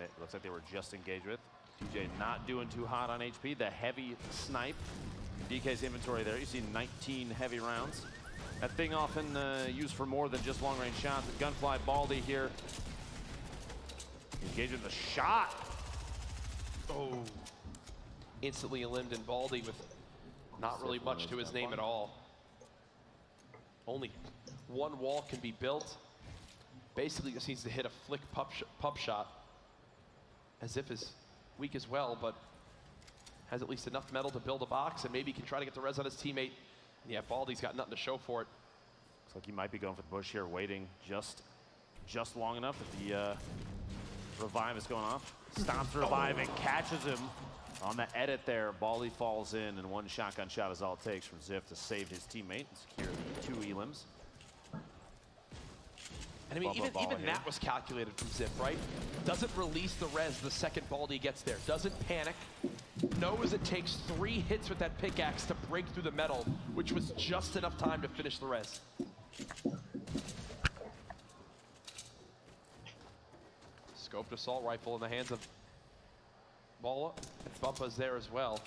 that looks like they were just engaged with. TJ not doing too hot on HP. The heavy snipe. DK's inventory there. You see 19 heavy rounds. That thing often used for more than just long-range shots. The Gunfly Baldy here. Engaging the shot. Oh. Instantly eliminated Baldy with not really much to his name at all. Only one wall can be built. Basically just needs to hit a flick pump shot. As if is weak as well, but has at least enough metal to build a box and maybe can try to get the res on his teammate. Yeah, Baldy's got nothing to show for it. Looks like he might be going for the bush here, waiting just long enough that the revive is going off. Stops the revive and catches him on the edit there. Baldy falls in, and one shotgun shot is all it takes from Ziff to save his teammate and secure the 2 elims. And I mean, even that was calculated from Ziff, right? Doesn't release the res the second Baldy gets there. Doesn't panic. Knows it takes 3 hits with that pickaxe to break through the metal, which was just enough time to finish the res. Scoped assault rifle in the hands of Balla. And Bumpa's there as well.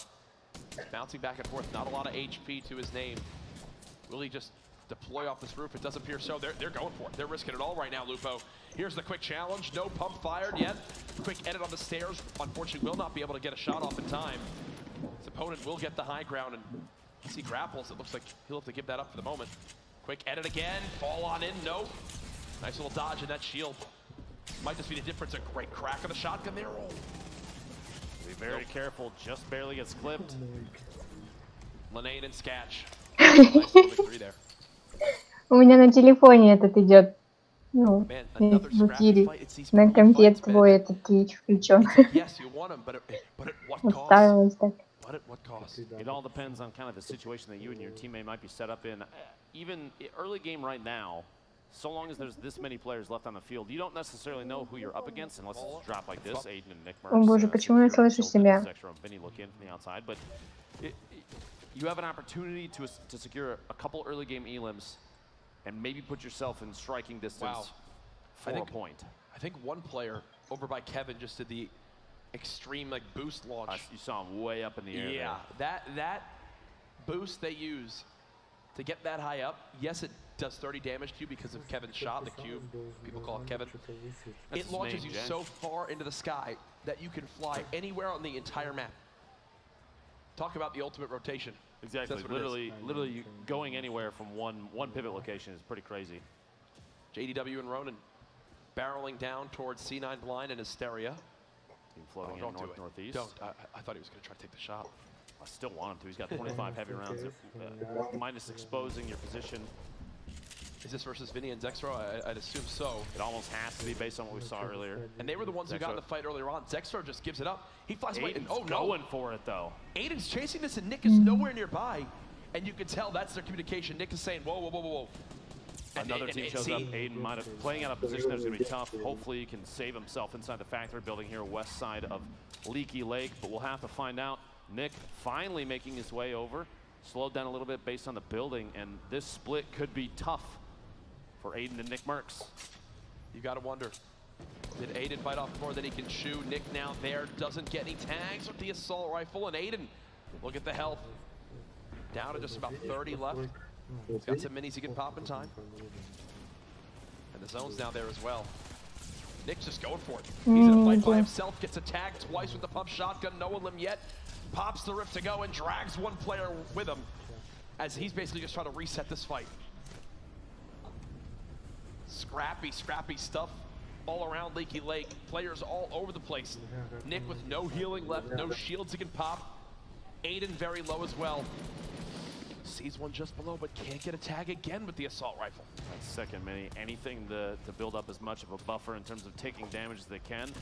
Bouncing back and forth. Not a lot of HP to his name. Will he just deploy off this roof? It does appear so. They're going for it. They're risking it all right now, Lupo. Here's the quick challenge. No pump fired yet. Quick edit on the stairs. Unfortunately, will not be able to get a shot off in time. His opponent will get the high ground, and as he grapples, it looks like he'll have to give that up for the moment. Quick edit again. Fall on in. No. Nice little dodge in that shield. Might just be the difference. A great crack of the shotgun there. Oh. Be very careful. Just barely gets clipped. Linane and Sketch. Nice little victory there. У меня на телефоне этот идет, ну, в эфире. На компе твой этот Twitch включен. Уставилась так. It all depends on kind of the situation that you and your teammate might be set up in. Even early game right now, so long as there's this many players left on the field, you don't necessarily know who you're up against unless it's a drop like this. Aiden and Nick О боже, почему я слышу себя? But you have an opportunity to secure a couple early game elims and maybe put yourself in striking distance for a point. I think one player over by Kevin just did the extreme like boost launch. You saw him way up in the air. Yeah, that boost they use to get that high up. Yes, it does 30 damage to you because of Kevin's shot, the cube. People call it Kevin. It launches you so far into the sky that you can fly anywhere on the entire map. Talk about the ultimate rotation. Exactly. Literally going anywhere from one pivot location is pretty crazy. JDW and Ronan barreling down towards C9 blind and Hysteria. Team floating in northeast. Don't. I thought he was going to try to take the shot. I still want him to. He's got 25 heavy rounds, minus exposing your position. Is this versus Vinny and Zexro? I'd assume so. It almost has to be based on what we saw earlier. And they were the ones who got in the fight earlier on. Zexro just gives it up. He flies away. And, going for it, though. Aiden's chasing this, and Nick is nowhere nearby. And you can tell that's their communication. Nick is saying, whoa, whoa, whoa, whoa, whoa. Another team shows up. Aiden might have playing out a position that's going to be tough. Hopefully he can save himself inside the factory building here west side of Leaky Lake, but we'll have to find out. Nick finally making his way over. Slowed down a little bit based on the building, and this split could be tough for Aiden and Nick Merckx. You got to wonder, did Aiden bite off more than he can chew? Nick now there, doesn't get any tags with the assault rifle, and Aiden, look at the health. Down to just about 30 left. He's got some minis he can pop in time. And the zone's now there as well. Nick's just going for it. He's in a fight by himself, gets attacked twice with the pump shotgun, no limb yet. Pops the rift to go and drags one player with him as he's basically just trying to reset this fight. Scrappy stuff all around Leaky Lake. Players all over the place. Nick with no healing left, no shields he can pop. Aiden very low as well. Sees one just below, but can't get a tag again with the assault rifle. That's second mini. Anything to build up as much of a buffer in terms of taking damage as they can.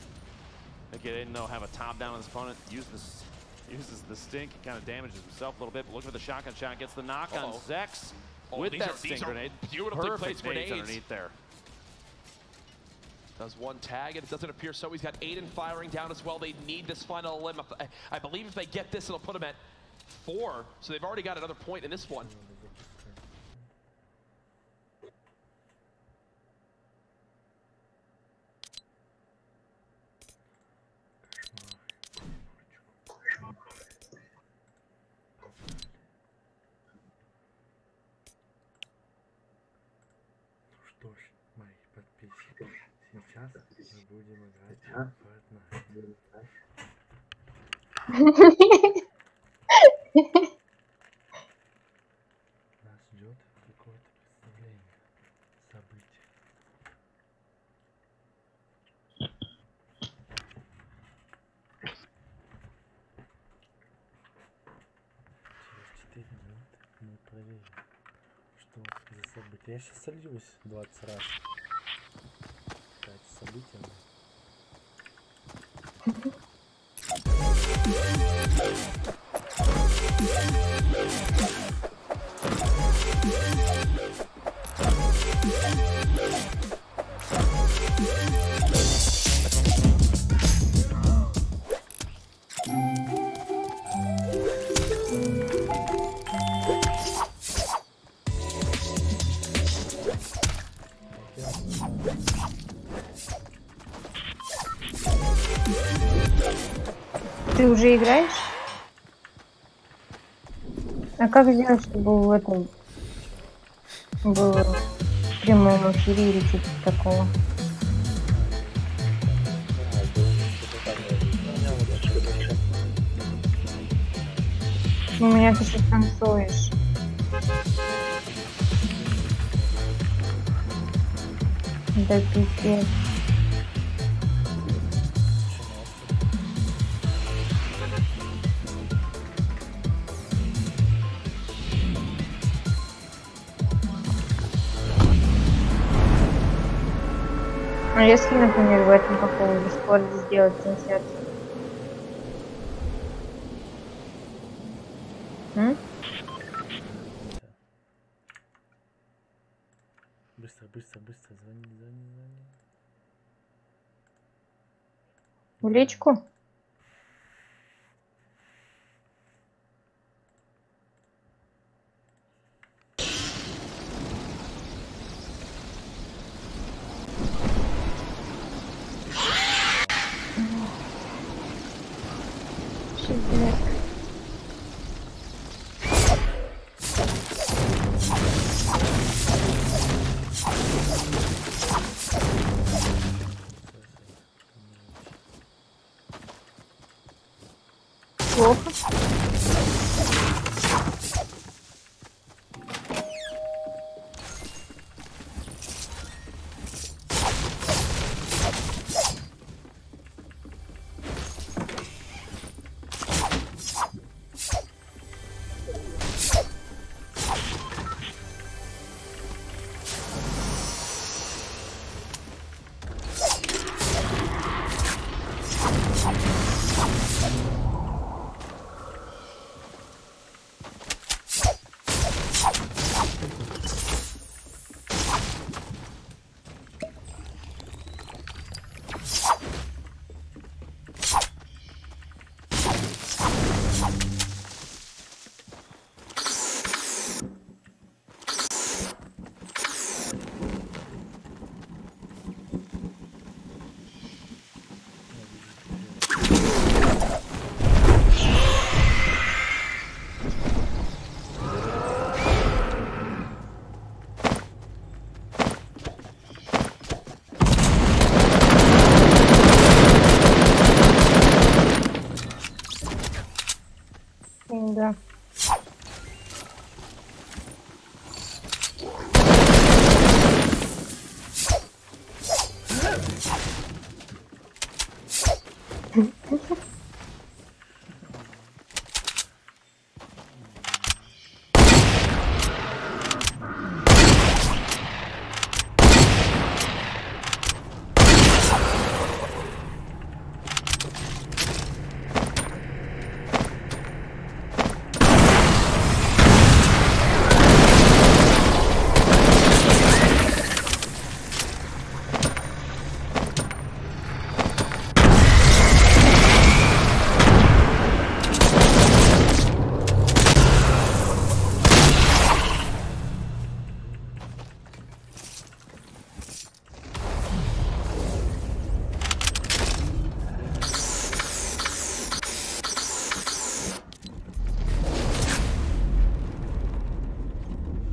They didn't know have a top down on his opponent. Uses the stink. He kind of damages himself a little bit, but look for the shotgun shot. Gets the knock on Zex with that stink grenade. Beautifully placed grenades underneath there. Does one tag, and it doesn't appear so. He's got Aiden firing down as well. They need this final limb. I believe if they get this, it'll put him at 4. So they've already got another point in this one. ждет какое-то представление, событие. Через 4 минуты мы проверим, что за событие. Я сейчас сольюсь 20 раз. Какое-то событие. Ты уже играешь? А как сделать, чтобы в этом было в прямом эфире или что-то такого? У меня ты сейчас танцуешь. Да пипец. А если, например, в этом каком Дискорде сделать трансляцию? Быстро, быстро, быстро, звони. В личку? Плохо. Да.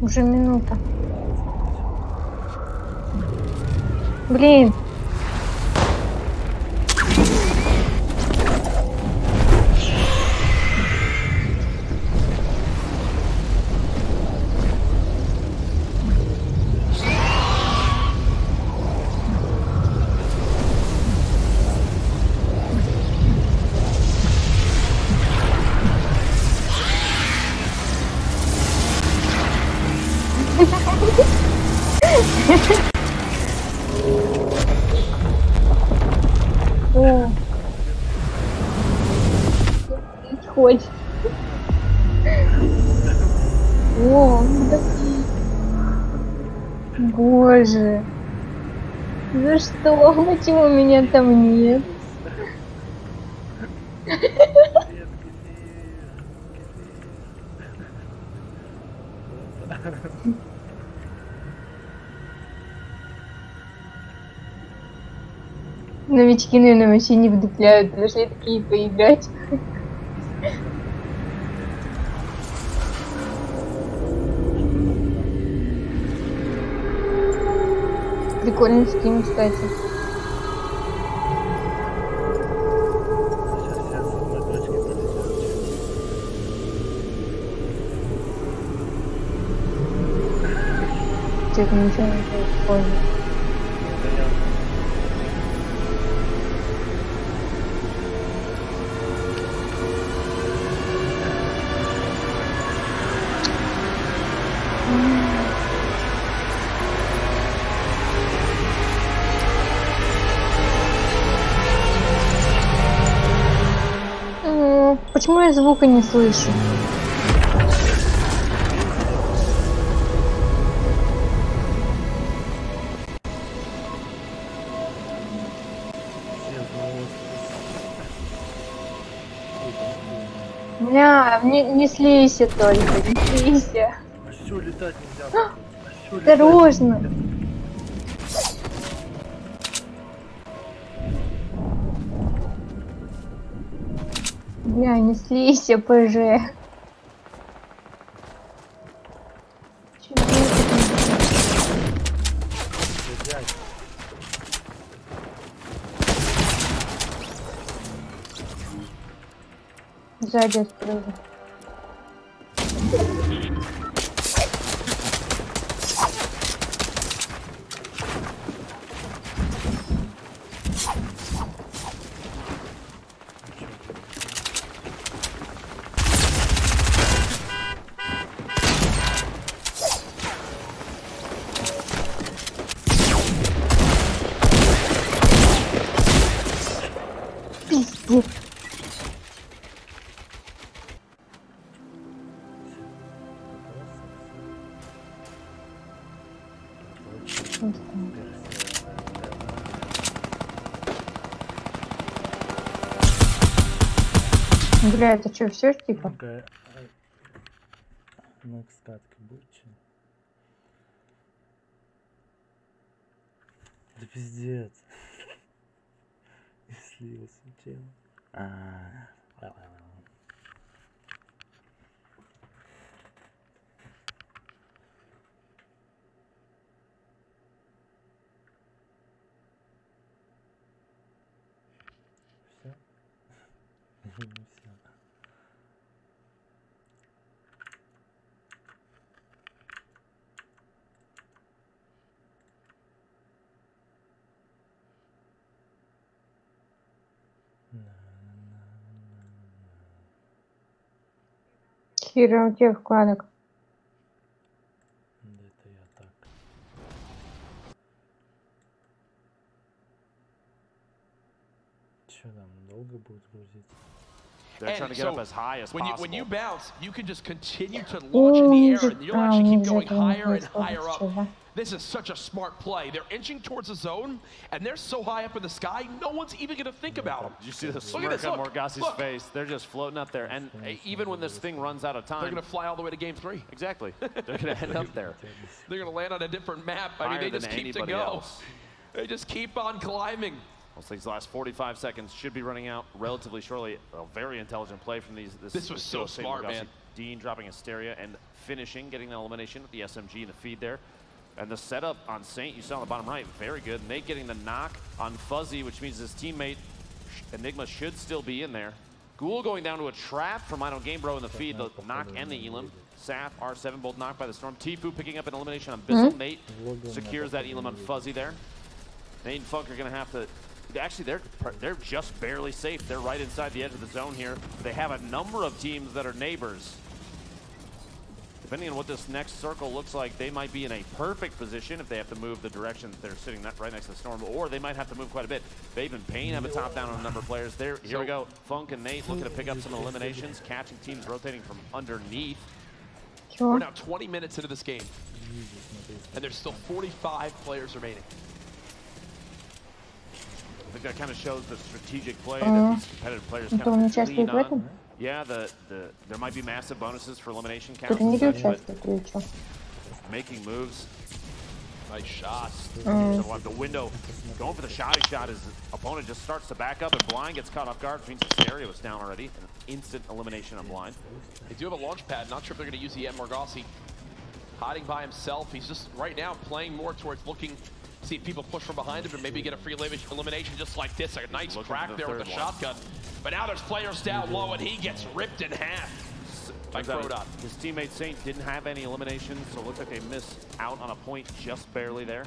Уже минута. Блин. происходит? О, да... Боже. За что? Почему меня там нет? Новички, наверное, вообще не вдупляют, должны такие поиграть. Прикольный скин, кстати. Что-то ничего не происходит. Почему я звука не слышу? Бля, не слейся только, не слейся. А что, летать нельзя? Осторожно. Бля, не слейся, ПЖ. Сзади открыли. Пиздец. Бля, это что, все типа? Ну, скатка будет. Да пиздец. И слился, чел. Все? Не все. Хера, у тебя вкладок. Да это я так. Че там, долго будет грузить? They're trying to get up as high as possible. When you bounce, you can just continue to launch in the air, and you'll actually keep going higher and higher up. This is such a smart play. They're inching towards the zone, and they're so high up in the sky, no one's even going to think about them. Did you see the smirk on Morgasi's face? They're just floating up there, and even when this thing runs out of time, they're going to fly all the way to Game 3. Exactly. They're going to end up there. They're going to land on a different map. I mean, they just keep to go. They just keep on climbing. Looks like these last 45 seconds should be running out relatively shortly. A very intelligent play from this was so smart, man. Dean dropping Hysteria and finishing, getting the elimination with the SMG in the feed there. And the setup on Saint, you saw on the bottom right, very good. Nate getting the knock on Fuzzy, which means his teammate Enigma should still be in there. Ghoul going down to a trap from I Don't Game Bro in the feed, the knock and the Elim. Saf, R7 both knocked by the Storm. Tifu picking up an elimination on Bizzle. Nate secures that Elim on Fuzzy there. Nate and Funk are going to have to... Actually, they're just barely safe. They're right inside the edge of the zone here. They have a number of teams that are neighbors. Depending on what this next circle looks like, they might be in a perfect position if they have to move the direction that they're sitting right next to the storm, or they might have to move quite a bit. Babe and Payne have a top down on a number of players. Here we go. Funk and Nate looking to pick up some eliminations, catching teams rotating from underneath. We're now 20 minutes into this game, and there's still 45 players remaining. I think that kind of shows the strategic play that these competitive players kind of lean on. Yeah, there might be massive bonuses for elimination counts, but making moves. Nice shot. The window going for the shoddy shot. His opponent just starts to back up, and Blind gets caught off guard. Means Siberia was down already. An instant elimination on Blind. They do have a launch pad. Not sure if they're going to use the Margossi. Hiding by himself. He's just right now playing more towards looking. See if people push from behind him and maybe get a free elimination just like this. A nice crack there with the shotgun. But now there's players down low, and he gets ripped in half by Crodot. His teammate Saint didn't have any eliminations, so it looks like they missed out on a point just barely there.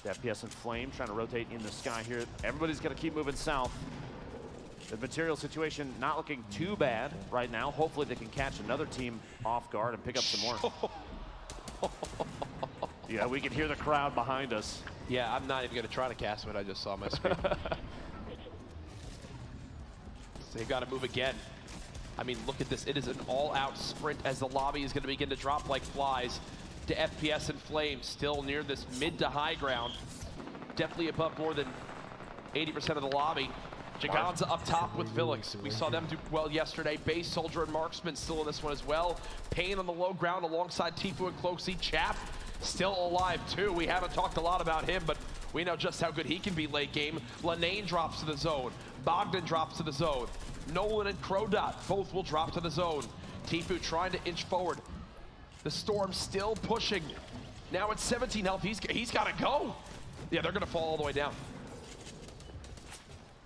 The FPS and Flame trying to rotate in the sky here. Everybody's got to keep moving south. The material situation not looking too bad right now. Hopefully they can catch another team off guard and pick up some more. Yeah, we can hear the crowd behind us. Yeah, I'm not even going to try to cast what I just saw on my screen. So they've got to move again. I mean, look at this. It is an all-out sprint as the lobby is going to begin to drop like flies to FPS and Flame, still near this mid to high ground. Definitely above more than 80% of the lobby. Jaganza up top with Felix. We saw them do well yesterday. Base Soldier and Marksman still in this one as well. Payne on the low ground alongside Tifu and Cloaksy. Chap still alive too. We haven't talked a lot about him, but we know just how good he can be late game. Lanane drops to the zone. Bogdan drops to the zone. Nolan and Crodot both will drop to the zone. Tifu trying to inch forward. The Storm still pushing. Now at 17 health, he's got to go. Yeah, they're going to fall all the way down.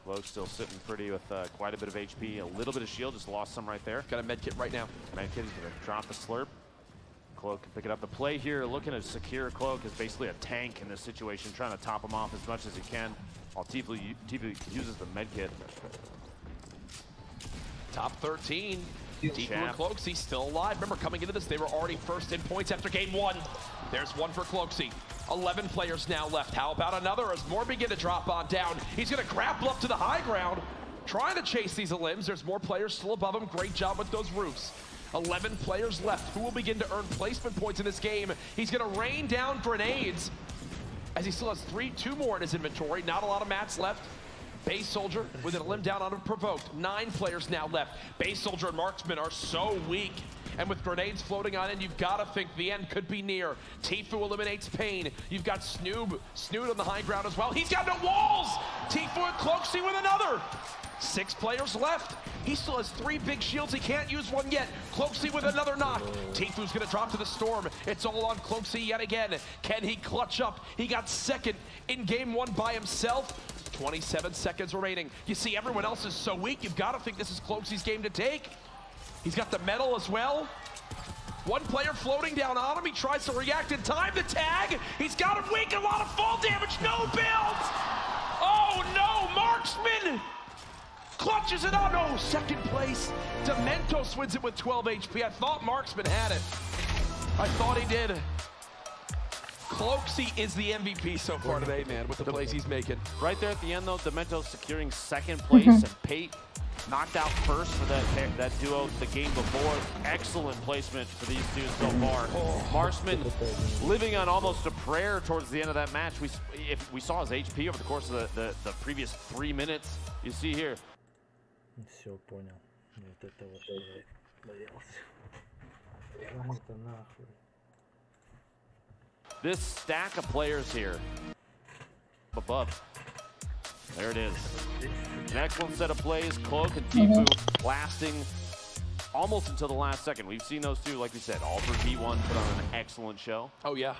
Lowe's still sitting pretty with quite a bit of HP, a little bit of shield, just lost some right there. Got a med kit right now. Med kit, he's going to drop the slurp. Cloak can pick it up. The play here, looking to secure Cloak, is basically a tank in this situation, trying to top him off as much as he can, while Tifu uses the med kit. Top 13. Tifu and Cloaksy still alive. Remember, coming into this, they were already first in points after game one. There's one for Cloaksy. 11 players now left. How about another as more begin to drop on down? He's going to grapple up to the high ground, trying to chase these limbs. There's more players still above him. Great job with those roofs. 11 players left. Who will begin to earn placement points in this game? He's going to rain down grenades as he still has two more in his inventory. Not a lot of mats left. Base Soldier with a limb down unprovoked. 9 players now left. Base Soldier and Marksman are so weak. And with grenades floating on in, you've got to think the end could be near. Tifu eliminates Payne. You've got Snood on the high ground as well. He's got no walls! Tifu and Cloaksy with another. 6 players left. He still has 3 big shields. He can't use one yet. Cloaksy with another knock. Tifu's going to drop to the Storm. It's all on Cloaksy yet again. Can he clutch up? He got second in game 1 by himself. 27 seconds remaining. You see, everyone else is so weak. You've got to think this is Cloaksy's game to take. He's got the medal as well. One player floating down on him. He tries to react in time. The tag. He's got him weak. A lot of fall damage. No builds. Oh, no. Marksman clutches it out. Oh, second place. Dementos wins it with 12 HP. I thought Marksman had it. I thought he did. Cloaksy is the MVP so far today, man, with the plays he's making. Right there at the end, though, Dementos securing second place, and Pate knocked out first for that duo the game before. Excellent placement for these two so far. Marksman living on almost a prayer towards the end of that match. If we saw his HP over the course of the previous 3 minutes, you see here. Все, понял. Вот это вот боялся. Это нахуй. This stack of players here above. There it is. An excellent set of plays. Cloak and Tifu lasting almost until the last second. We've seen those two, like we said, all for V1 put on an excellent show. Oh, yeah.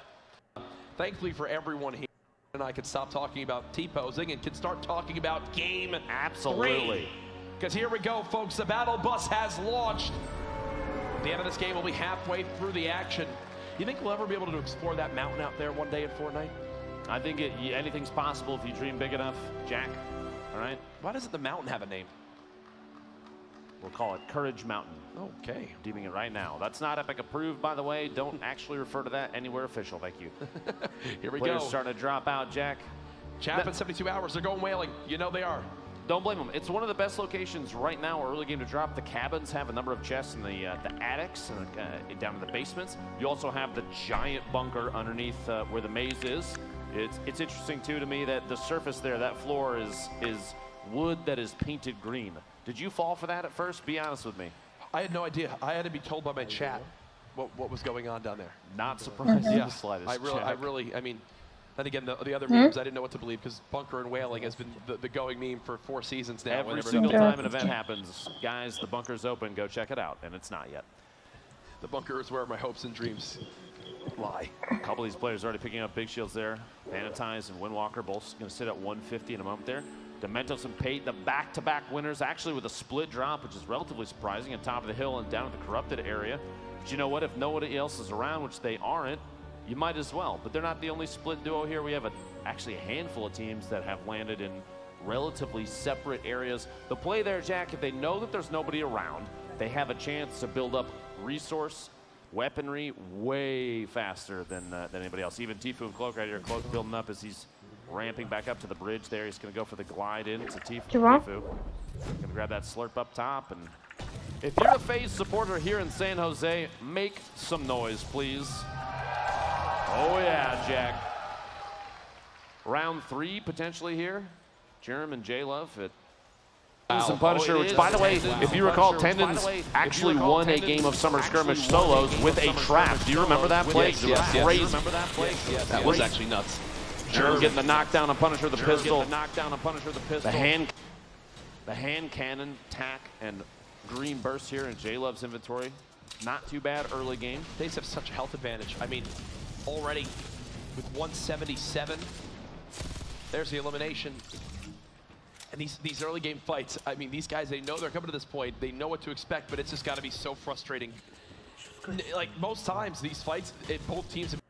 Thankfully for everyone here, and I can stop talking about T-posing and can start talking about game Absolutely. Because here we go, folks. The battle bus has launched. The end of this game will be halfway through the action. You think we'll ever be able to explore that mountain out there one day in Fortnite? I think anything's possible if you dream big enough, Jack. All right? Why doesn't the mountain have a name? We'll call it Courage Mountain. Okay. Deeming it right now. That's not Epic approved, by the way. Don't actually refer to that anywhere official. Thank you. Here we Players go. starting to drop out, Jack. Chap in 72 hours. They're going whaling. You know they are. Don't blame them. It's one of the best locations right now, early game to drop. The cabins have a number of chests in the attics and down in the basements. You also have the giant bunker underneath where the maze is. It's interesting too to me that the surface there, that floor is wood that is painted green. Did you fall for that at first? Be honest with me. I had no idea. I had to be told by my chat what was going on down there. Not surprised in the slightest. I mean, and again, the other memes, I didn't know what to believe because bunker and whaling has been the going meme for 4 seasons now. Every single time an event happens, guys, the bunker's open, go check it out, and it's not yet. The bunker is where my hopes and dreams lie. A couple of these players already picking up big shields there. Vanitize and Windwalker both going to sit at 150 in a moment there. Dementos and Pate, the back-to-back winners, actually with a split drop, which is relatively surprising, on top of the hill and down at the corrupted area. But you know what? If nobody else is around, which they aren't, you might as well. But they're not the only split duo here. We have actually a handful of teams that have landed in relatively separate areas. The play there, Jack, if they know that there's nobody around, they have a chance to build up resource, weaponry way faster than anybody else. Even Tifu and Cloak right here. Cloak building up as he's ramping back up to the bridge there. He's going to go for the glide in to Tifu. Going to grab that slurp up top. And if you're a FaZe supporter here in San Jose, make some noise, please. Oh yeah, Jack. Round 3 potentially here. Jerem and J-Love at and Punisher, which by the way, if you recall, Tendons actually won a game of Summer Skirmish solos with a trap. Do you remember that play? Yes. Crazy. Remember that play? Yes. That was actually nuts. Jerem getting the knockdown on Punisher, the pistol. The hand cannon, tack, and green burst here in J-Love's inventory. Not too bad early game. They have such a health advantage. I mean, already with 177, there's the elimination. And these early game fights, I mean, these guys, they know they're coming to this point. They know what to expect, but it's just got to be so frustrating. Like, most times, these fights, both teams have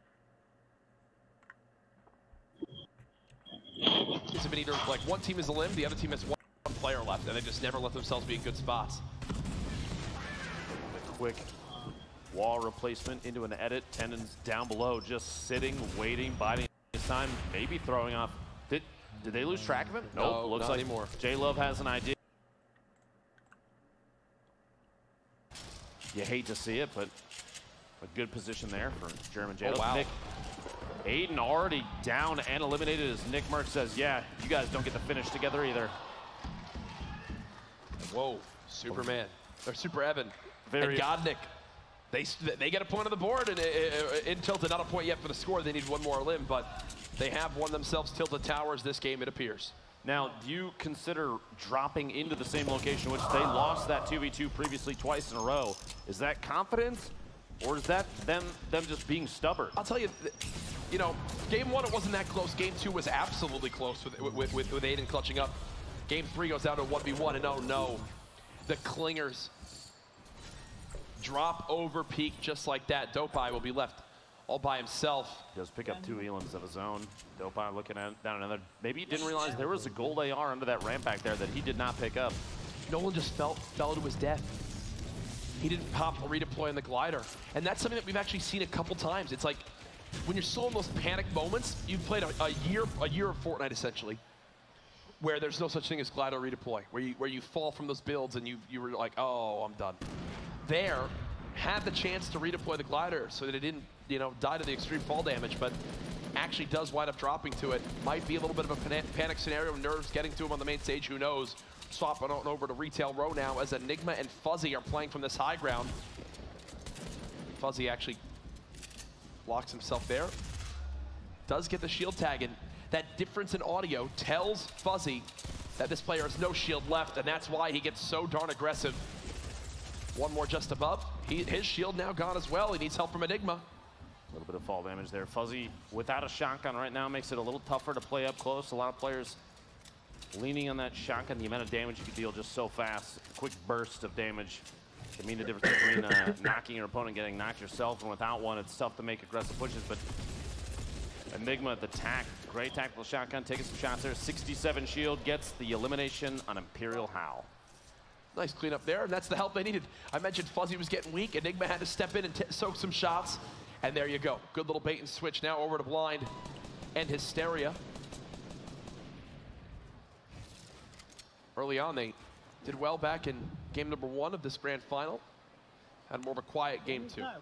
been either, like, one team is a limb, the other team has one player left, and they just never let themselves be in good spots. A quick wall replacement into an edit. Tendons down below, just sitting, waiting, biding his time, maybe throwing off. Did they lose track of him? No, looks not like anymore. J-Love has an idea. You hate to see it, but a good position there for German J-Love. Oh, wow. Nick, Aiden already down and eliminated as Nick Merck says, yeah, you guys don't get to finish together either. Whoa, Superman, or Super Evan, Very and Godnick. They get a point on the board, and in Tilted, not a point yet for the score. They need one more limb, but they have won themselves Tilted Towers this game, it appears. Now, do you consider dropping into the same location, which they lost that 2v2 previously twice in a row? Is that confidence, or is that them just being stubborn? I'll tell you, you know, game 1 it wasn't that close. Game 2 was absolutely close with Aiden clutching up. Game 3 goes down to 1v1, and oh no, the Clingers drop over peak just like that. Dopeye will be left all by himself. He does pick up 2 elims of his own. Dopeye looking at down another. Maybe he didn't realize there was a gold AR under that ramp back there that he did not pick up. Nolan just fell to his death. He didn't pop or redeploy on the glider. And that's something that we've actually seen a couple times. It's like, when you're still in those panic moments, you've played a year of Fortnite essentially, where there's no such thing as glider redeploy, where you fall from those builds and you were like, oh, I'm done. There, had the chance to redeploy the glider so that it didn't, you know, die to the extreme fall damage, but actually does wind up dropping to it. Might be a little bit of a panic scenario, nerves getting to him on the main stage, who knows. Swapping on over to Retail Row now as Enigma and Fuzzy are playing from this high ground. Fuzzy actually locks himself there. Does get the shield tag, and that difference in audio tells Fuzzy that this player has no shield left, and that's why he gets so darn aggressive. One more just above. His shield now gone as well. He needs help from Enigma. A little bit of fall damage there. Fuzzy without a shotgun right now makes it a little tougher to play up close. A lot of players leaning on that shotgun. The amount of damage you can deal just so fast. A quick burst of damage can mean the difference between knocking your opponent, getting knocked yourself, and without one, it's tough to make aggressive pushes. But Enigma at the tack, great tactical shotgun, taking some shots there. 67 shield, gets the elimination on Imperial Howl. Nice cleanup there, and that's the help they needed. I mentioned Fuzzy was getting weak. Enigma had to step in and soak some shots, and there you go. Good little bait and switch now over to Blind and Hysteria. Early on, they did well back in game number 1 of this grand final. Had more of a quiet game 2. At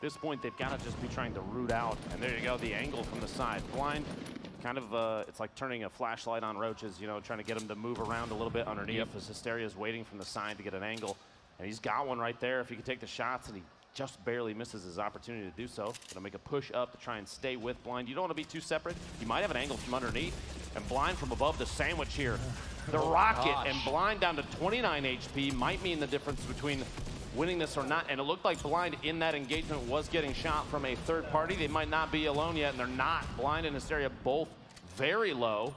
this point, they've got to just be trying to root out. And there you go, the angle from the side. Blind, kind of, it's like turning a flashlight on roaches, you know, trying to get them to move around a little bit underneath as Hysteria's waiting from the side to get an angle. And he's got one right there if he can take the shots, and he just barely misses his opportunity to do so. Gonna make a push up to try and stay with Blind. You don't want to be too separate. You might have an angle from underneath, and Blind from above the sandwich here. The rocket, and Blind down to 29 HP might mean the difference between winning this or not. And it looked like Blind in that engagement was getting shot from a third party. They might not be alone yet, and they're not. Blind and Hysteria both very low.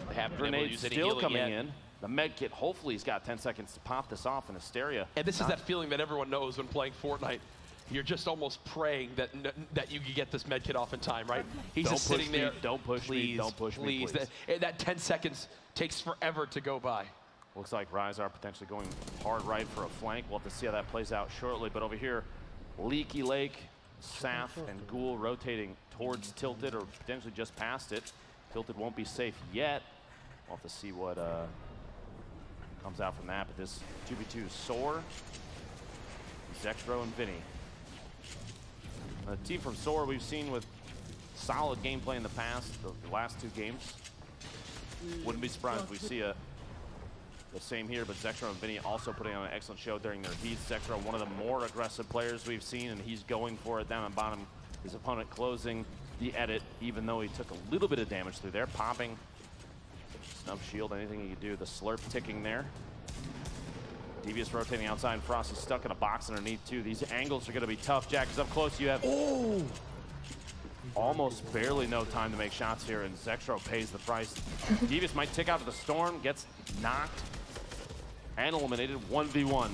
They have grenades still coming in. The med kit, hopefully he's got 10 seconds to pop this off in Hysteria. And this is that feeling that everyone knows when playing Fortnite. You're just almost praying that you can get this med kit off in time, right? He's just sitting there. Don't push me. Don't push me, please. That 10 seconds takes forever to go by. Looks like Rizar potentially going hard right for a flank. We'll have to see how that plays out shortly. But over here, Leaky Lake, Saf, and Ghoul rotating towards Tilted, or potentially just past it. Tilted won't be safe yet. We'll have to see what comes out from that. But this 2v2 Soar, Zextro, and Vinny. A team from Soar we've seen with solid gameplay in the past, the last 2 games. Wouldn't be surprised if we see the same here, but Zextro and Vinny also putting on an excellent show during their heats. Zextro, one of the more aggressive players we've seen, and he's going for it down on bottom. His opponent closing the edit, even though he took a little bit of damage through there, popping snub shield, anything he could do. The slurp ticking there. Devious rotating outside, Frosty stuck in a box underneath too. These angles are going to be tough. Jack is up close. You have almost barely no time to make shots here, and Zextro pays the price. Devious might tick out of the storm, gets knocked and eliminated. 1v1.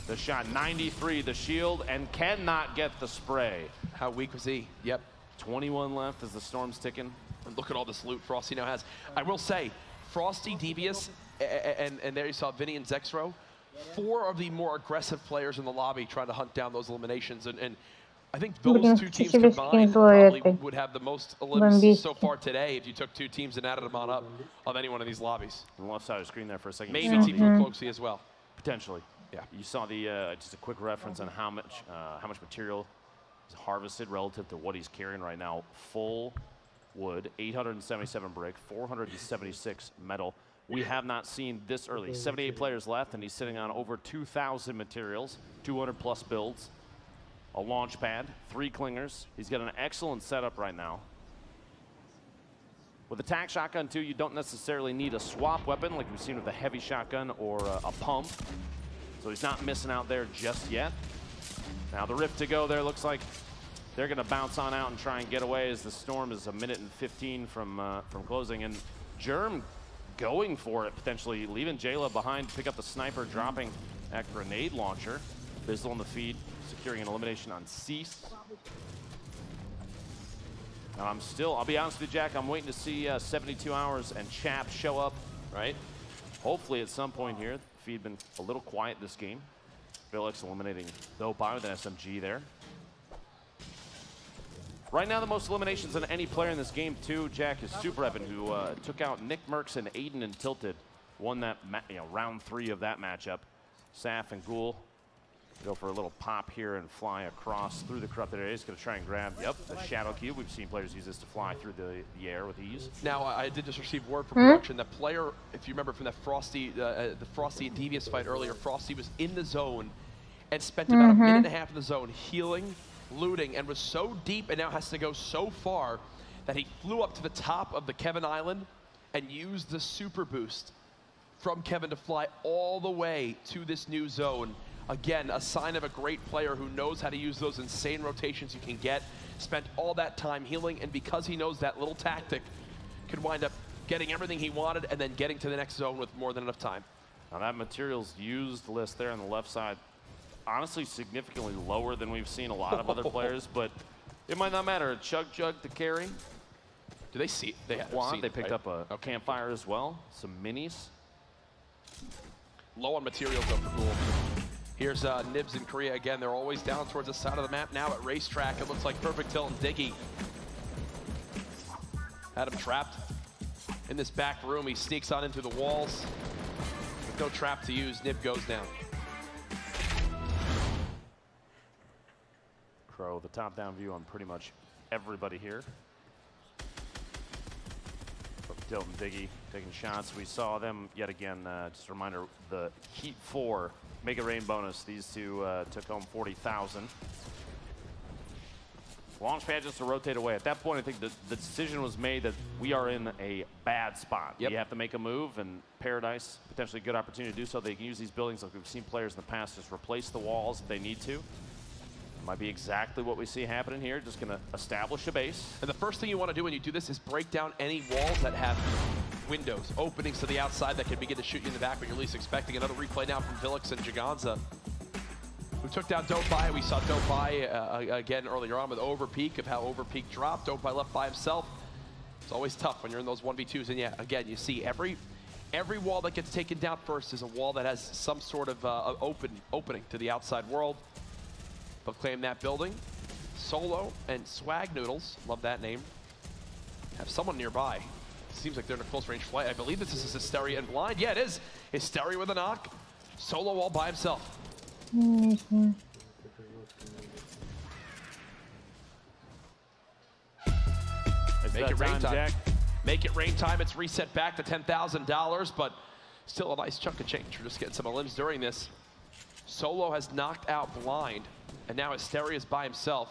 The shot 93, the shield, and cannot get the spray. How weak was he? Yep. 21 left as the storm's ticking. And look at all this loot Frosty now has. I will say, Frosty, Devious, and there you saw Vinny and Zextro. 4 of the more aggressive players in the lobby trying to hunt down those eliminations, and I think those 2 teams combined probably would have the most eliminations so far today if you took 2 teams and added them on up of any one of these lobbies. On the left side of the screen there for a second. Maybe Team Cloaksy as well. Potentially. Yeah. You saw the just a quick reference on how much material is harvested relative to what he's carrying right now. Full wood, 877 brick, 476 metal. We have not seen this early. 78 players left, and he's sitting on over 2,000 materials, 200 plus builds, a launch pad, 3 clingers. He's got an excellent setup right now. With a tac shotgun too, you don't necessarily need a swap weapon like we've seen with a heavy shotgun or a pump. So he's not missing out there just yet. Now the rift to go there looks like they're gonna bounce on out and try and get away as the storm is 1 minute and 15 from closing. And Germ going for it, potentially leaving Jayla behind, pick up the sniper, dropping that grenade launcher. Bizzle on the feed, securing an elimination on Cease. Now I'll be honest with you, Jack, I'm waiting to see 72 Hours and Chap show up, right? Hopefully at some point here. The feed been a little quiet this game. Felix eliminating Dopeye with an SMG there. Right now, the most eliminations on any player in this game, too, Jack, is Super Evan, who took out Nick Merckx and Aiden and Tilted. Won that, round 3 of that matchup. Saf and Ghoul go for a little pop here and fly across through the corrupted area. He's going to try and grab, the Shadow Cube. We've seen players use this to fly through the air with ease. Now, I did just receive word from production. The player, if you remember from that Frosty, the Frosty and Devious fight earlier, Frosty was in the zone and spent about 1.5 minutes in the zone healing, looting, and was so deep and now has to go so far that he flew up to the top of the Kevin Island and used the super boost from Kevin to fly all the way to this new zone. Again, a sign of a great player who knows how to use those insane rotations you can get. Spent all that time healing, and because he knows that little tactic, could wind up getting everything he wanted and then getting to the next zone with more than enough time. Now that materials used list there on the left side, honestly significantly lower than we've seen a lot of other players, but it might not matter. A Chug Jug to carry. Do they see? They have Quad, seen they it, picked right? up a campfire as well. Some minis. Low on materials though for Cool. Here's Nibs in Korea again. They're always down towards the side of the map now at Racetrack. It looks like Perfect Tilt and Diggy had him trapped in this back room. He sneaks on into the walls. With no trap to use, Nib goes down. Crow, the top-down view on pretty much everybody here. Tilt and Diggy taking shots. We saw them yet again. Just a reminder, the Heat 4 Make It Rain bonus. These two took home 40,000. Launchpad just to rotate away. At that point, I think the decision was made that we are in a bad spot. Yep. You have to make a move, and Paradise, potentially a good opportunity to do so. They can use these buildings like we've seen players in the past just replace the walls if they need to. Might be exactly what we see happening here. Just going to establish a base. And the first thing you want to do when you do this is break down any walls that have windows, openings to the outside that can begin to shoot you in the back when you're least expecting. Another replay now from Villix and Jaganza, who took down Dopey. We saw Dopey again earlier on with Overpeak, of how Overpeak dropped. Dopey left by himself. It's always tough when you're in those 1v2s. And yeah, again, you see every wall that gets taken down first is a wall that has some sort of opening to the outside world. But claim that building. Solo and Swag Noodles, love that name, have someone nearby. Seems like they're in a close range flight. I believe this is Hysteria and Blind. Yeah, it is. Hysteria with a knock. Solo all by himself. Mm-hmm. Make it rain time. Jack. Make it rain time. It's reset back to $10,000, but still a nice chunk of change. We're just getting some limbs during this. Solo has knocked out Blind, and now Hysteria is by himself.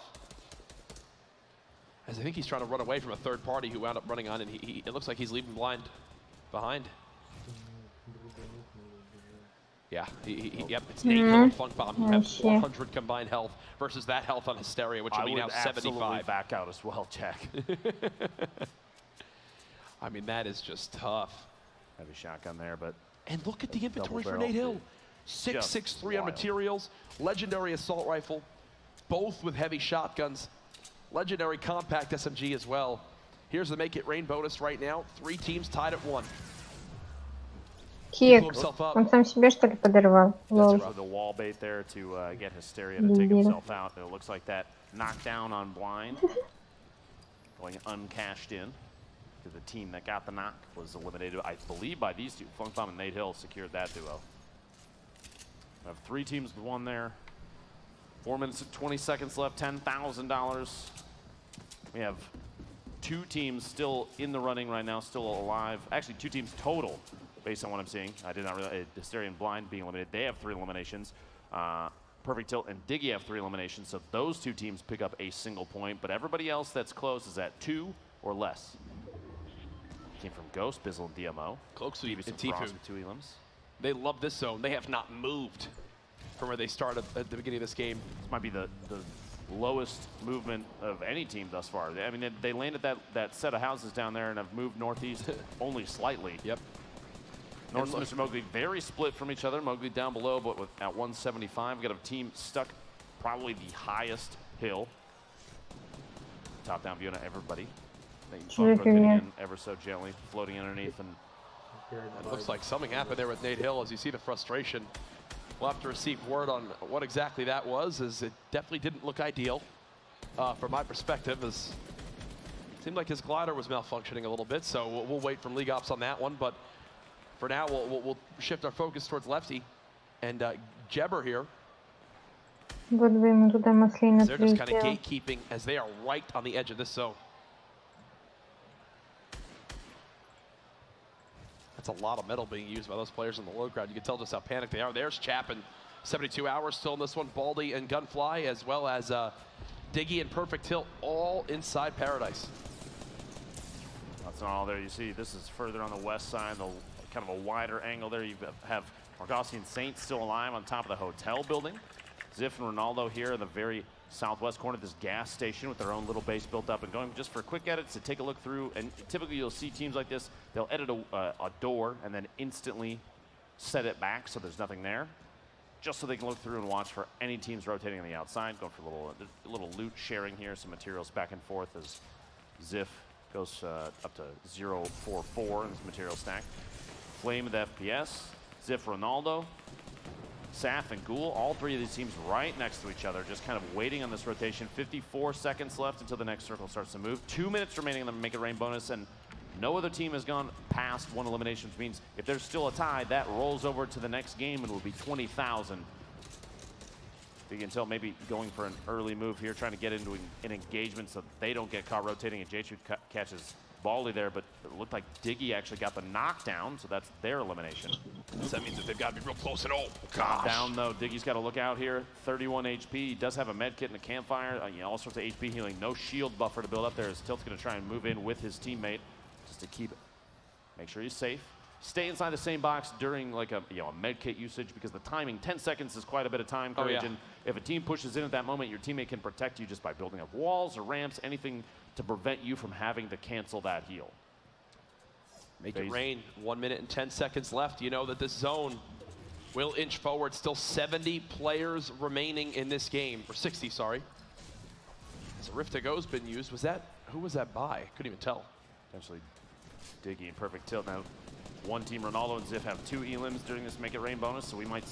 As I think he's trying to run away from a third party who wound up running on, and it looks like he's leaving Blind behind. Yeah, yep, it's 8 on Funk Bomb, who have 400 combined health versus that health on Hysteria, which will be now 75. I would back out as well, Jack. I mean, that is just tough. Heavy shotgun there, but... And look at the inventory for Nate Hill. 6.63 on materials, legendary assault rifle, both with heavy shotguns, legendary compact SMG as well. Here's the Make It Rain bonus right now. 3 teams tied at 1. Кик, он сам себе что ли подорвал? That's the wall bait there to get Hysteria to take himself out. It looks like that knockdown on Blind, going uncashed in to the team that got the knock, was eliminated, I believe, by these two. Funk Bomb and Nate Hill secured that duo. We have 3 teams with 1 there. 4 minutes and 20 seconds left, $10,000. We have 2 teams still in the running right now, still alive. Actually, 2 teams total, based on what I'm seeing. I did not realize Hysteria and Blind being eliminated. They have 3 eliminations. Perfect Tilt and Diggy have 3 eliminations, so those 2 teams pick up a single point, but everybody else that's close is at 2 or less. Came from Ghost, Bizzle, and DMO. Cloaksuit and Tifu. Tifu. 2 elims. They love this zone. They have not moved from where they started at the beginning of this game. This might be the lowest movement of any team thus far. I mean, they landed that set of houses down there and have moved northeast only slightly. Yep. North and Mr. Mowgli very split from each other. Mowgli down below, but at 175. We've got a team stuck probably the highest hill. Top down view on everybody. Rotating in ever so gently, floating underneath. And it looks like something happened there with Nate Hill as you see the frustration. We'll have to receive word on what exactly that was, as it definitely didn't look ideal from my perspective, as it seemed like his glider was malfunctioning a little bit, so we'll wait from League Ops on that one. But for now, we'll shift our focus towards Lefty and Jebber here. They're just kind of gatekeeping as they are right on the edge of this zone. That's a lot of metal being used by those players in the low crowd. You can tell just how panicked they are. There's Chapin, 72 hours still in this one. Baldy and Gunfly, as well as Diggy and Perfect Tilt, all inside Paradise. That's not all there. You see, this is further on the west side, the kind of a wider angle there. You have Margossi and Saint still alive on top of the hotel building. Ziff and Ronaldo here in the very southwest corner of this gas station with their own little base built up and going just for quick edits to take a look through. And typically you'll see teams like this, they'll edit a door and then instantly set it back so there's nothing there, just so they can look through and watch for any teams rotating on the outside, going for a little loot sharing here, some materials back and forth as Ziff Goes up to 0.44 in this material stack. Flame with FPS, Ziff Ronaldo, Saf and Ghoul, all three of these teams right next to each other, just kind of waiting on this rotation. 54 seconds left until the next circle starts to move. 2 minutes remaining on the Make It Rain bonus, and no other team has gone past 1 elimination, which means if there's still a tie, that rolls over to the next game and will be 20,000. You can tell maybe going for an early move here, trying to get into an engagement so they don't get caught rotating, and J2 catches Baldy there, but it looked like Diggy actually got the knockdown, so that's their elimination. So that means that they've got to be real close, and oh gosh. Down though, Diggy's got to look out here. 31 HP. He does have a med kit and a campfire. All sorts of HP healing. No shield buffer to build up there as Tilt's going to try and move in with his teammate just to keep it. Make sure he's safe. Stay inside the same box during like a med kit usage, because the timing, 10 seconds is quite a bit of time courage. And if a team pushes in at that moment, your teammate can protect you just by building up walls or ramps, anything to prevent you from having to cancel that heal. Make it rain. 1 minute and 10 seconds left. You know that this zone will inch forward. Still 70 players remaining in this game, or 60, sorry. As a Rift to Go's been used. Who was that by? Couldn't even tell. Potentially Diggy and Perfect Tilt. Now, one team, Ronaldo and Ziff, have 2 elims during this Make It Rain bonus, so we might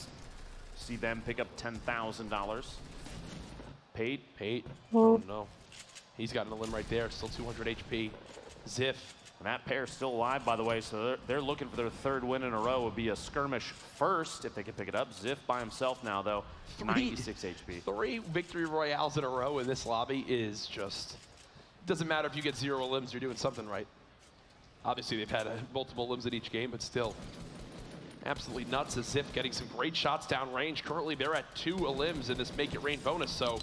see them pick up $10,000. Paid. Oh no. He's got an elim right there, still 200 HP. Ziff. And that pair's still alive, by the way, so they're looking for their 3rd win in a row. Would be a skirmish first if they can pick it up. Ziff by himself now, though, 96 HP. 3 victory royales in a row in this lobby is just... Doesn't matter if you get 0 elims, you're doing something right. Obviously, they've had multiple elims in each game, but still. Absolutely nuts as Ziff getting some great shots down range. Currently, they're at 2 elims in this Make It Rain bonus, so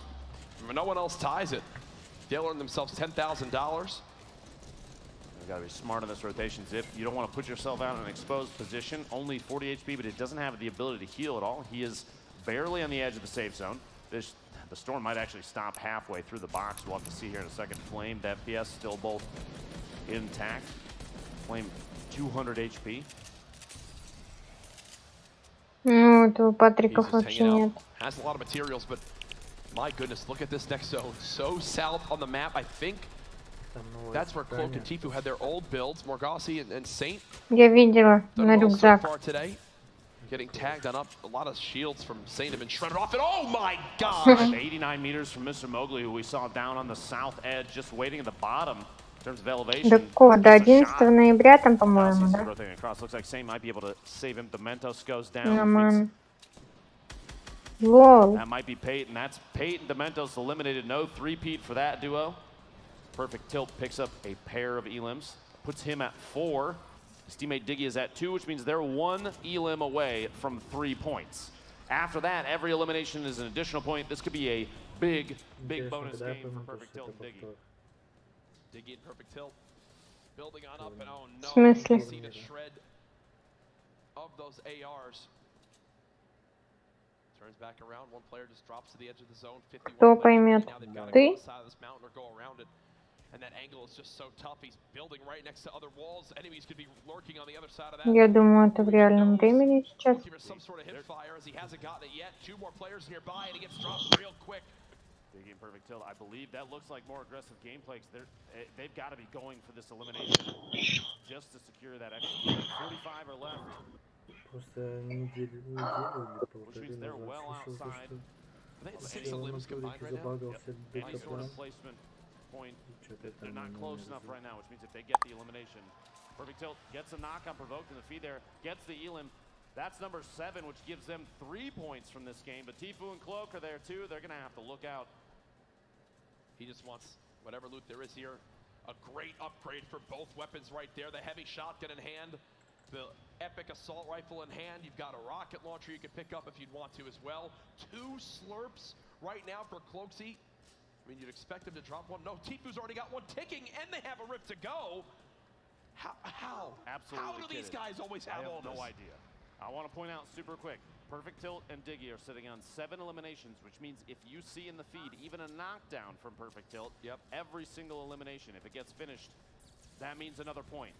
no one else ties it. They'll earn themselves $10,000. You've got to be smart on this rotation, Ziff. You don't want to put yourself out in an exposed position. Only 40 HP, but it doesn't have the ability to heal at all. He is barely on the edge of the safe zone. The storm might actually stop halfway through the box. We'll have to see here in a second. Flame, the FPS still both intact. Flame 200 HP. Ну, этого Патриков вообще нет. Has a lot of materials, but my goodness, look at this next zone. So south on the map, I think that's where Cloak and Tifu had their old builds. Morgasi and Saint. Я видела на рюкзак. Today, getting tagged on up. A lot of shields from Saint have been shredded off. And oh my god! 89 meters from Mr. Mowgli, who we saw down on the south edge, just waiting at the bottom. In terms of elevation, до 11 ноября там, по-моему, да? Looks like Saint might be able to save him. The Mentos goes down. That might be Peyton. That's Peyton. Dementos eliminated. No 3-peat for that duo. Perfect Tilt picks up a pair of elims. Puts him at 4. His teammate Diggy is at 2, which means they're 1 elim away from 3 points. After that, every elimination is an additional point. This could be a big bonus game for Perfect Tilt and Diggy. Diggy and Perfect Tilt building on up, and oh no, you can see the shred of those ARs. Turns back around, one player just drops to the edge of the zone. 51 Кто поймет? Ты? And that angle is just so tough. He's building right next to other walls. Enemies could be lurking on the other side of that. Я думаю, это в реальном времени сейчас. Some sort of hip fire as he hasn't gotten it yet. 2 more players nearby, and he gets dropped real quick. Diggy and Perfect Tilt, I believe that looks like more aggressive gameplay. They've got to be going for this elimination just to secure that extra. 45 are left. Which means they're well outside. They had 6 elims combined right now. Any sort of placement point. They're not close enough right now, which means if they get the elimination, Perfect Tilt gets a knock on provoked in the feed there, gets the elim. That's number 7, which gives them 3 points from this game. But Tifu and Cloak are there too. They're going to have to look out. He just wants whatever loot there is here. A great upgrade for both weapons right there. The heavy shotgun in hand, the epic assault rifle in hand. You've got a rocket launcher you can pick up if you'd want to as well. 2 slurps right now for Cloaksy. I mean, you'd expect him to drop one. No, Tifu's already got one ticking, and they have a rip to go. How? Absolutely. How do these guys always have all this? No idea. I want to point out super quick, Perfect Tilt and Diggy are sitting on 7 eliminations, which means if you see in the feed even a knockdown from Perfect Tilt, every single elimination, if it gets finished, that means another point.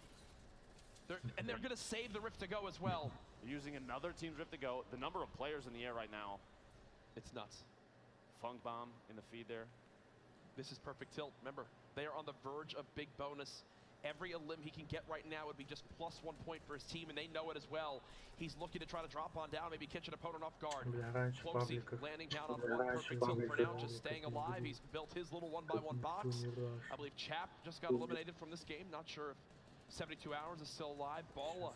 They're going to save the Rift to go as well. They're using another team's Rift to go. The number of players in the air right now, it's nuts. Funk Bomb in the feed there. This is Perfect Tilt. Remember, They are on the verge of big bonus. Every elim he can get right now would be just +1 point for his team, and they know it as well. He's looking to try to drop on down, maybe catch an opponent off guard. Closey landing down on one perfect tilt for now, just staying alive. He's built his little 1x1 box. I believe Chap just got eliminated from this game. Not sure if 72 Hours is still alive. Balla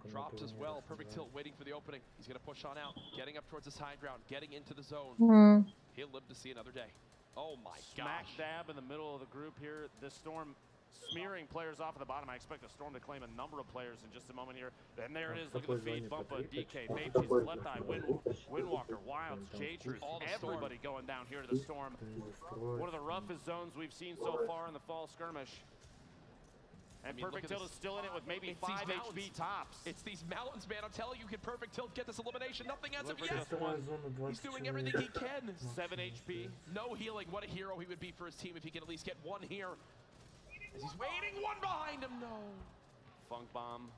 drops as well. Perfect tilt, waiting for the opening. He's going to push on out, getting up towards this high ground, getting into the zone. He'll live to see another day. Oh my gosh. Smack dab in the middle of the group here. This Storm smearing players off at the bottom. I expect the Storm to claim a number of players in just a moment here. And there it is. Look at the feed. Bumpa, DK, Babe, Left Eye, Windwalker, Wilds, J-Truth, everybody going down here to the Storm. One of the roughest zones we've seen so far in the fall skirmish. And Perfect Tilt is still in it with maybe 5 HP tops. It's these mountains, man. I'm telling you, can Perfect Tilt get this elimination? Nothing as of yet. He's doing everything he can. 7 HP. No healing. What a hero he would be for his team if he can at least get one here. As he's waiting, one behind him. No. Funk Bomb.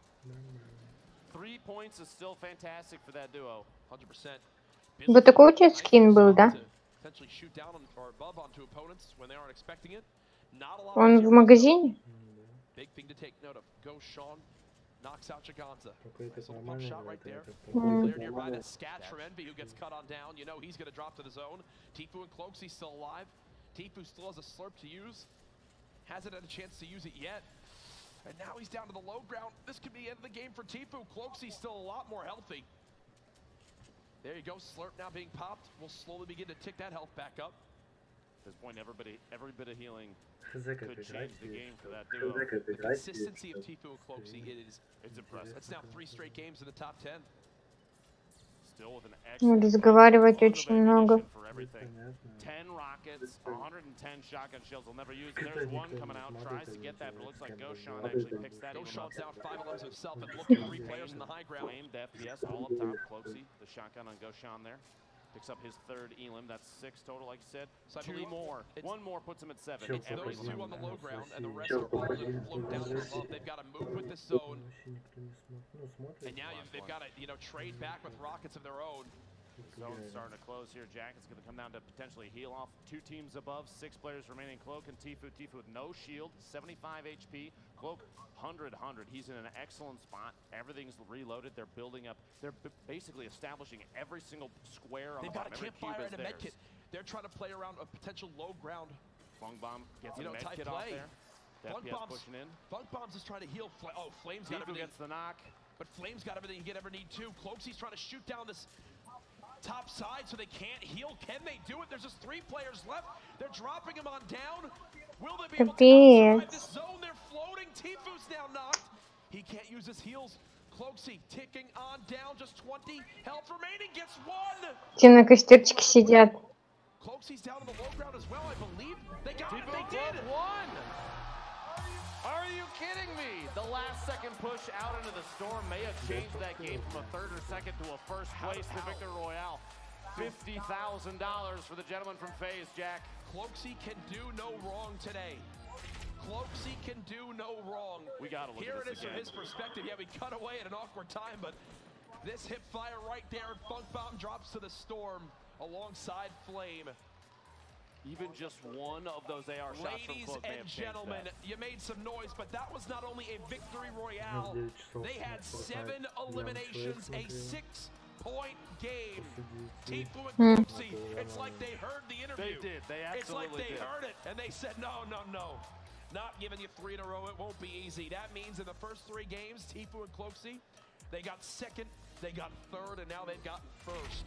3 points is still fantastic for that duo. 100%. Вот такой у тебя скин был, да? Potentially shoot down on, or above onto opponents when they aren't expecting it. Not a lot. Он в магазине? Big thing to take note of. Go Sean, knocks out Chaganza. Nice little pump shot right there. Player nearby, that Scatch from Envy who gets cut on down. You know he's going to drop to the zone. Tfue and Cloakzy still alive. Tfue still has a slurp to use. Hasn't had a chance to use it yet. And now he's down to the low ground. This could be the end of the game for Tfue. Cloakzy's still a lot more healthy. There you go. Slurp now being popped. We'll slowly begin to tick that health back up. At this point, every bit of healing could change the game for that duo. The consistency of Tfue and Cloakzy, it's impressive. It's now 3 straight games in the top 10. Still with an excellent разговаривать очень много. 10 rockets, 110 shotgun shells. They'll never use it. There's one coming out, tries to get that, but it looks like Goshan actually picks that. Goshan's down 5 elims himself and looking at 3 players in the high ground. Flamed FPS all up top. Cloakzy, the shotgun on Goshan there. Picks up his 3rd elim. That's 6 total, like you said. So 2 more. 1 more puts him at 7. It's those 2 on the low ground, and the rest are all going to float down from above. They've got to move with this zone. And now they've got to, trade back with rockets of their own. Zone's starting to close here. Jack is going to come down to potentially heal off 2 teams above. 6 players remaining. Cloak and Tfue. Tfue with no shield, 75 HP. Cloak, 100. He's in an excellent spot. Everything's reloaded. They're building up. They're basically establishing every single square on the bottom. They've got a campfire and a medkit. They're trying to play around a potential low ground. Funk Bomb gets a medkit off there. Funk Bomb's just trying to heal. Oh, Flame's got everything. Gets the knock. But Flame's got everything you could ever need too. Cloakzy's trying to shoot down this top side so they can't heal. Can they do it? There's just 3 players left. They're dropping him on down. Will they be able to survive this zone? They're floating. Tfue's now knocked. He can't use his heals. Cloakzy ticking on down. Just 20 health remaining. Gets 1. Те на костерчике сидят. Cloakzy's down on the low ground as well, I believe. They got it. They did. 1. Are you kidding me? The last second push out into the Storm may have changed that game from a 3rd or 2nd to a 1st place to Victor Royale. $50,000 for the gentleman from FaZe, Jack. Cloakzy can do no wrong today. Cloakzy can do no wrong. We gotta look Here at this it is from his perspective. Yeah, we cut away at an awkward time, but this hip fire right there, and Funk Bomb drops to the Storm alongside Flame. Even just one of those AR shots from Cloak may have changed that. Ladies and gentlemen, you made some noise, but that was not only a victory royale. They had 7 eliminations, a 6-point game. Tfue and Cloakzy, it's like they heard the interview. They did. They absolutely did. It's like they heard it, and they said, no. Not giving you 3 in a row. It won't be easy. That means in the first 3 games, Tfue and Cloakzy, they got 2nd, they got 3rd, and now they've got 1st.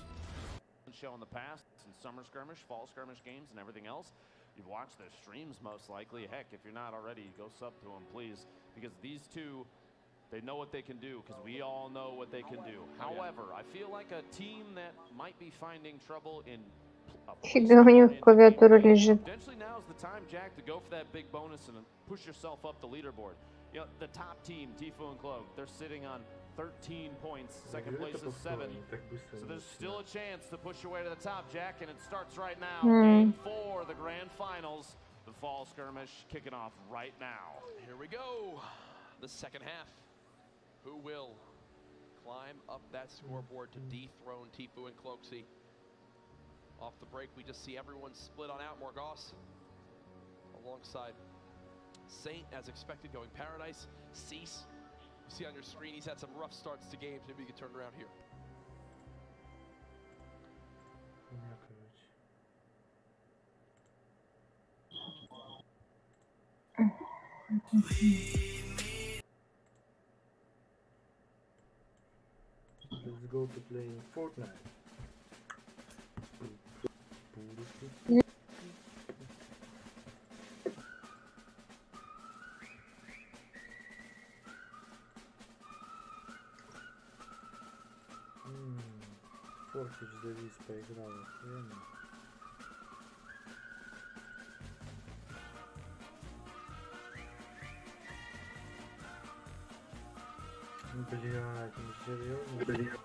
Show in the past, in summer skirmish, fall skirmish games, and everything else. You've watched their streams most likely. Heck, if you're not already, go sub to them, please. Because these 2, they know what they can do, because we all know what they can do. However, I feel like a team that might be finding trouble in Фига, у него клавиатура лежит. Potentially now is the time, Jack, to go for that big bonus and push yourself up the leaderboard. The top team, Tfue and Cloak, they're sitting on 13 points. 2nd place is 7. So there's still a chance to push your way to the top, Jack, and it starts right now. Game 4, the grand finals. The fall skirmish kicking off right now. Here we go. The 2nd half. Who will climb up that scoreboard to dethrone Tfue and Cloakzy? Off the break, we just see everyone split on out. Morgoss alongside Saint as expected, going Paradise. Cease, you see on your screen, he's had some rough starts to games. Maybe he can turn around here. Let's go to playing Fortnite. Фортич завис, поиграл охренно. Блядь, ну серьезно? Блядь.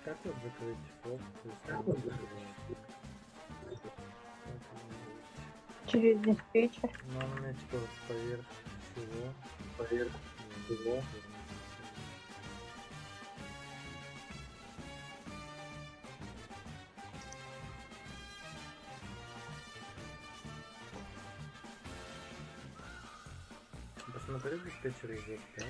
Как вот закрыть фокус? Через диспетчер. Ну, у меня типа поверх всего. Посмотри диспетчер идет, да?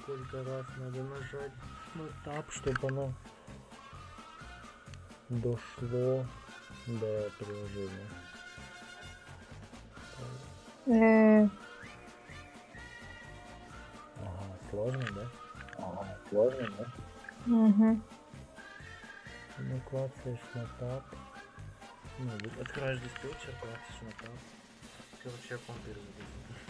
Сколько раз надо нажать на тап, чтобы оно дошло до приложения. Ага, сложно, да? Угу. Ну, клацаешь на тап. Ну, открываешь диспетчер, клацаешь на тап. Короче, я компьютер выйду.